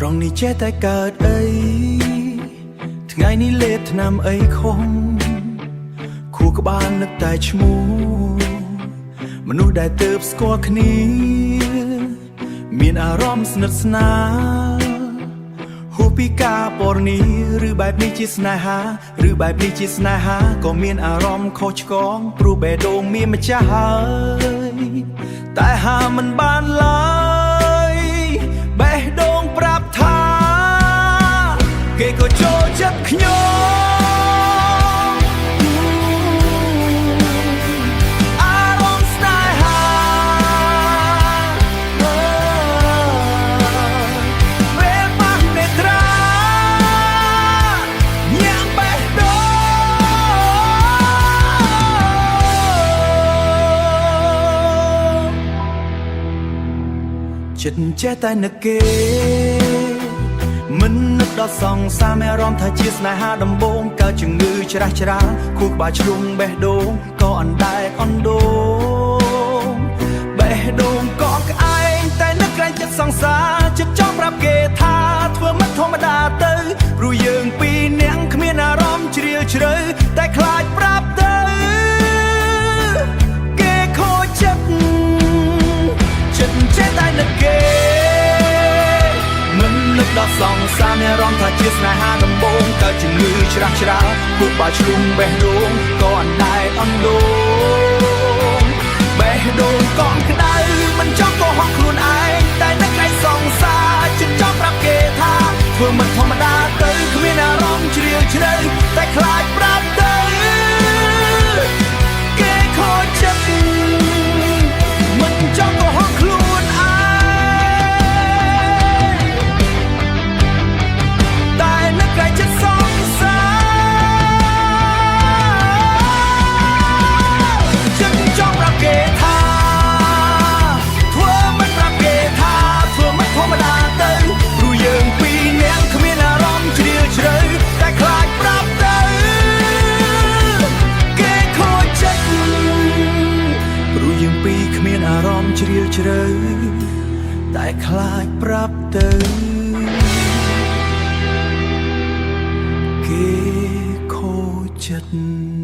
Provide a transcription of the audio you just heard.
ត្រង់នេះចេះតែកើតអីថ្ងៃនេះលេបថ្នាំអីខំខួរក្បាលនឹកតែឈ្មោះមនុស្សដែលទើបស្គាល់គ្នាមានអារម្មណ៍ស្និទ្ធស្នាលហួសពីការពណ៌នាឬបែបនេះជាស្នេហាឬបែបនេះជាស្នេហាក៏មានអារម្មណ៍ខុសឆ្គងព្រោះបេះដូងមានម្ចាស់ហើយតែហាមិនបានឡើយបេះដូងប្រាប់ថាគេក៏ចូលចិត្តខ្ញុំអារម្មណ៍ស្នេហាពេលបាក់នេត្រាញ៉ាំបេះដូងចិត្តចេះតែនឹកគេមិននឹកដល់សង្សារមានអារម្មណ៍ថាជាស្នេហាដំបូងកើតជំងឺច្រាស់ច្រាលខួរក្បាលជ្រុំបេះដូងក៏អណ្ដែតអណ្ដូងបេះដូងក៏ក្អែងតែនឹកក្រែងចិត្តសង្សារចិត្តចង់ប្រាប់គេថាធ្វើមិនធម្មតាទៅព្រោះយើងពីរនាក់គ្មានអារម្មណ៍ជ្រាលជ្រៅតែខ្លាចប្រាប់ទៅគេខូចចិត្តចេះតែនឹកគេមិននឹកដល់សង្សារមានអារម្មណ៍ថាជាស្នេហាដំបូងកើតជំងឺច្រាស់ច្រាលខួរក្បាលជ្រុំបេះដូងក៏អណ្ដែតអណ្ដូងបេះដូងកង់ក្ដៅមិនចង់កុហកខ្លួនឯងតែនឹកក្រែងសង្សារចិត្តចង់ប្រាប់គេថាធ្វើមិនធម្មតាទៅគ្មានអារម្មណ៍ជ្រាលជ្រៅតែខ្លាចប្រាប់ទៅគេខូចចិត្តមិនចង់កុហកខ្លួនឯងតែនឹកក្រែងចិត្តសង្សារចិត្តចង់ប្រាប់គេថាធ្វើមិនប្រាប់គេថាធ្វើមិនធម្មតាទៅព្រោះយើងពីរនាក់គ្មានអារម្មណ៍ជ្រាលជ្រៅតែខ្លាចប្រាប់ទៅគេខូចចិត្តព្រោះយើងពីរគ្មានអារម្មណ៍ជ្រាលជ្រៅតែខ្លាចប្រាប់ទៅគេខូចចិត្ត